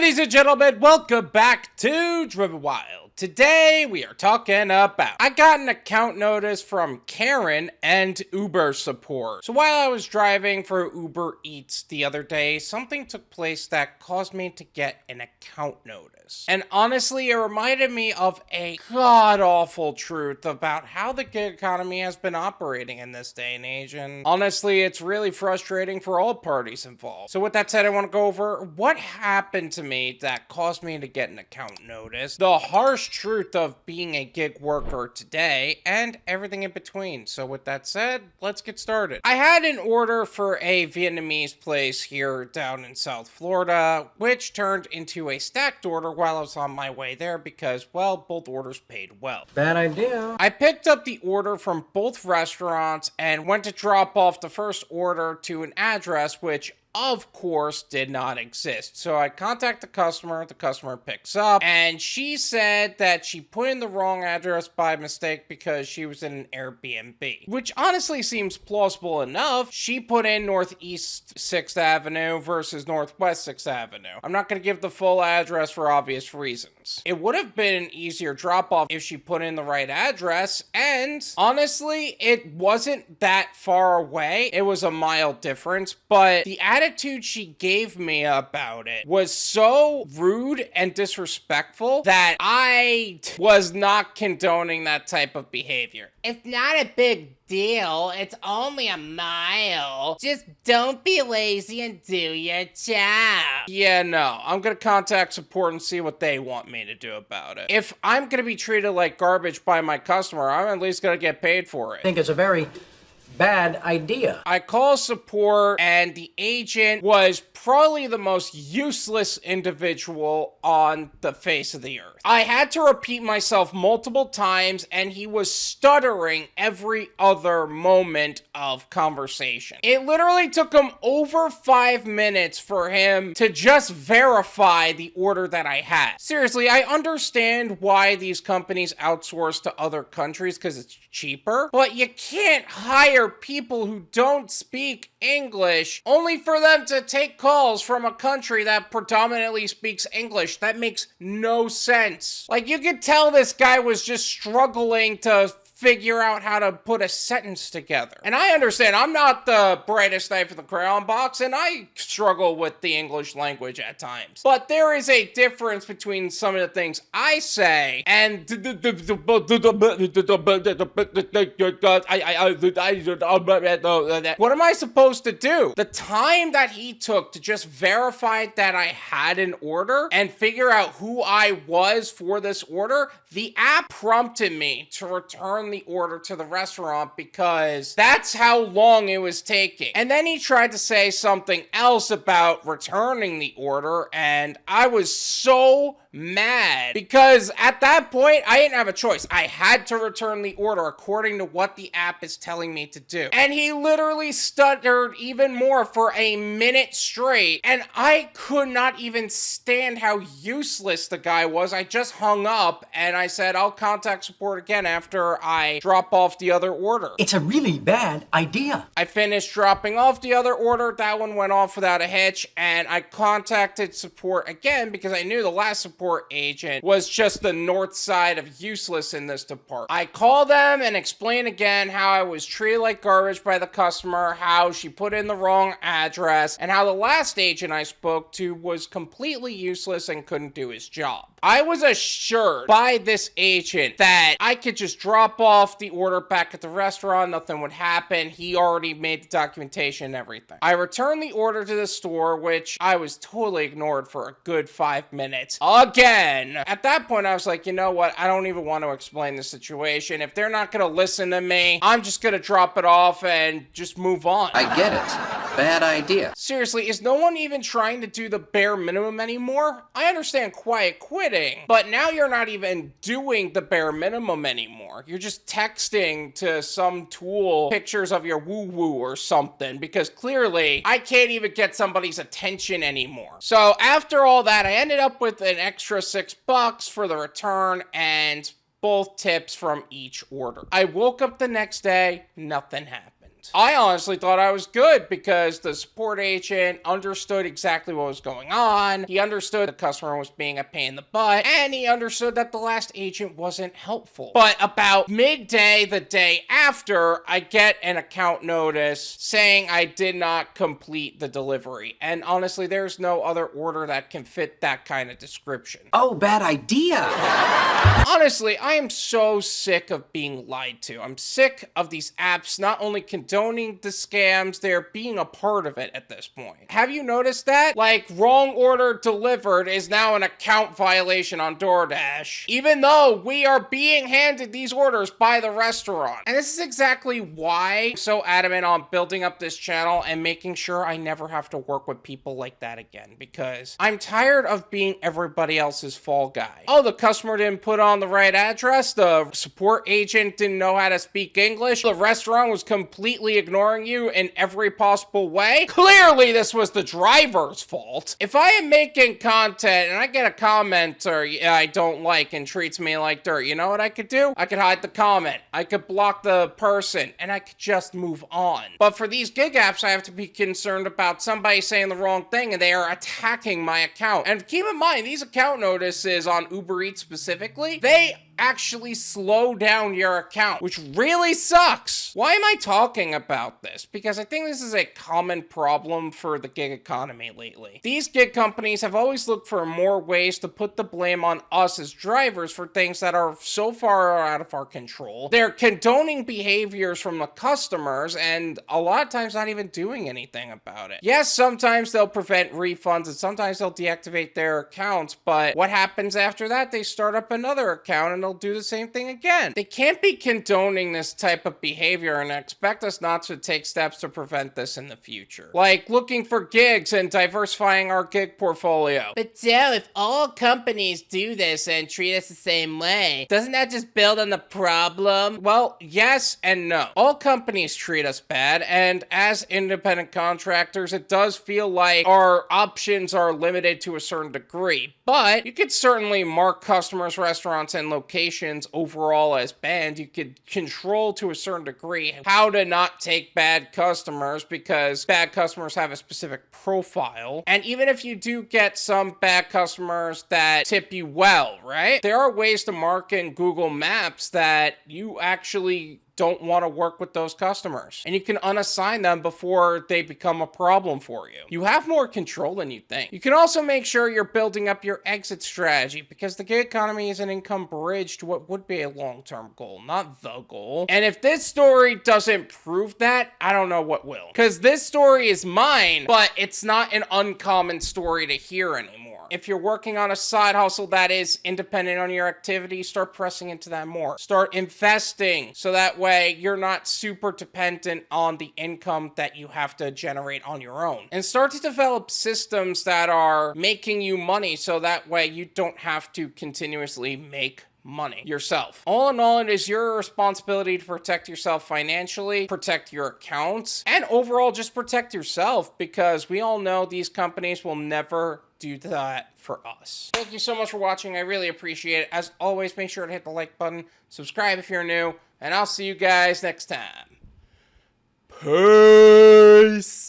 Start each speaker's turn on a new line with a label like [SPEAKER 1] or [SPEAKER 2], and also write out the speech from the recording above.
[SPEAKER 1] Ladies and gentlemen, welcome back to Driven Wyld. Today, we are talking about, I got an account notice from Karen and Uber support. So while I was driving for Uber Eats the other day, something took place that caused me to get an account notice. And honestly, it reminded me of a god-awful truth about how the gig economy has been operating in this day and age. And honestly, it's really frustrating for all parties involved. So with that said, I want to go over what happened to me that caused me to get an account notice, the harsh truth of being a gig worker today, and everything in between. So with that said, let's get started. I had an order for a Vietnamese place here down in South Florida, which turned into a stacked order while I was on my way there because, well, both orders paid well.
[SPEAKER 2] Bad idea.
[SPEAKER 1] I picked up the order from both restaurants and went to drop off the first order to an address which of course did not exist. So I contact the customer picks up, and she said that she put in the wrong address by mistake because she was in an Airbnb, which honestly seems plausible enough. She put in Northeast 6th Avenue versus Northwest 6th Avenue. I'm not going to give the full address for obvious reasons. It would have been an easier drop-off if she put in the right address, and honestly, it wasn't that far away. It was a mile difference, but the attitude she gave me about it was so rude and disrespectful that I was not condoning that type of behavior. It's not a big deal. It's only a mile. Just don't be lazy and do your job. Yeah, no. I'm gonna contact support and see what they want me to do about it. If I'm gonna be treated like garbage by my customer, I'm at least gonna get paid for it.
[SPEAKER 2] I think it's a very bad idea.
[SPEAKER 1] I call support, and the agent was probably the most useless individual on the face of the earth. I had to repeat myself multiple times, and he was stuttering every other moment of conversation. It literally took him over 5 minutes for him to just verify the order that I had. Seriously, I understand why these companies outsource to other countries because it's cheaper, but you can't hire people who don't speak English only for them to take calls from a country that predominantly speaks English. That makes no sense. Like, you could tell this guy was just struggling to figure out how to put a sentence together. And I understand, I'm not the brightest knife in the crayon box, and I struggle with the English language at times. But there is a difference between some of the things I say and what am I supposed to do? The time that he took to just verify that I had an order and figure out who I was for this order, the app prompted me to return the order to the restaurant because that's how long it was taking. And then he tried to say something else about returning the order, and I was so mad because at that point I didn't have a choice. I had to return the order according to what the app is telling me to do. And he literally stuttered even more for a minute straight, and I could not even stand how useless the guy was. I just hung up and I said I'll contact support again after I drop off the other order.
[SPEAKER 2] It's a really bad idea.
[SPEAKER 1] I finished dropping off the other order. That one went off without a hitch, and I contacted support again because I knew the last support agent was just the north side of useless in this department. I called them and explained again how I was treated like garbage by the customer, how she put in the wrong address, and how the last agent I spoke to was completely useless and couldn't do his job. I was assured by this agent that I could just drop off the order back at the restaurant, nothing would happen. He already made the documentation and everything. I returned the order to the store, which I was totally ignored for a good 5 minutes. Again! At that point, I was like, you know what? I don't even want to explain the situation. If they're not gonna listen to me, I'm just gonna drop it off and just move on.
[SPEAKER 3] I get it. Bad idea.
[SPEAKER 1] Seriously, is no one even trying to do the bare minimum anymore? I understand quiet quitting, but now you're not even doing the bare minimum anymore. You're just texting to some tool pictures of your woo-woo or something, because clearly I can't even get somebody's attention anymore. So after all that, I ended up with an extra $6 for the return and both tips from each order. I woke up the next day, nothing happened. helped. I honestly thought I was good because the support agent understood exactly what was going on. He understood the customer was being a pain in the butt, and he understood that the last agent wasn't helpful. But about midday the day after, I get an account notice saying I did not complete the delivery. And honestly, there's no other order that can fit that kind of description.
[SPEAKER 3] Oh, bad idea.
[SPEAKER 1] Honestly, I am so sick of being lied to. I'm sick of these apps not only condoning the scams, they're being a part of it at this point. Have you noticed that? Like, wrong order delivered is now an account violation on DoorDash, even though we are being handed these orders by the restaurant. And this is exactly why I'm so adamant on building up this channel and making sure I never have to work with people like that again, because I'm tired of being everybody else's fall guy. Oh, the customer didn't put on the right address, the support agent didn't know how to speak English, the restaurant was completely ignoring you in every possible way. Clearly this was the driver's fault. If I am making content and I get a commenter I don't like and treats me like dirt, you know what I could do? I could hide the comment, I could block the person, and I could just move on. But for these gig apps, I have to be concerned about somebody saying the wrong thing and they are attacking my account. And keep in mind, these account notices on Uber Eats specifically, they actually slow down your account, which really sucks. Why am I talking about this? Because I think this is a common problem for the gig economy lately. These gig companies have always looked for more ways to put the blame on us as drivers for things that are so far out of our control. They're condoning behaviors from the customers and a lot of times not even doing anything about it. Yes, sometimes they'll prevent refunds and sometimes they'll deactivate their accounts, but what happens after that? They start up another account and they'll do the same thing again. They can't be condoning this type of behavior and expect us not to take steps to prevent this in the future. Like looking for gigs and diversifying our gig portfolio. But Joe, if all companies do this and treat us the same way, doesn't that just build on the problem? Well, yes and no. All companies treat us bad, and as independent contractors, it does feel like our options are limited to a certain degree. But you could certainly mark customers, restaurants, and locations overall as banned. You could control to a certain degree how to not take bad customers because bad customers have a specific profile. And even if you do get some bad customers that tip you well, right? There are ways to mark in Google Maps that you actually don't want to work with those customers. And you can unassign them before they become a problem for you. You have more control than you think. You can also make sure you're building up your exit strategy because the gig economy is an income bridge to what would be a long-term goal, not the goal. And if this story doesn't prove that, I don't know what will. Because this story is mine, but it's not an uncommon story to hear anymore. If you're working on a side hustle that is independent on your activity, start pressing into that more. Start investing so that way you're not super dependent on the income that you have to generate on your own. And start to develop systems that are making you money so that way you don't have to continuously make money yourself. All in all, it is your responsibility to protect yourself financially, protect your accounts, and overall just protect yourself because we all know these companies will never do that for us. Thank you so much for watching. I really appreciate it. As always, make sure to hit the like button, subscribe if you're new, and I'll see you guys next time. Peace!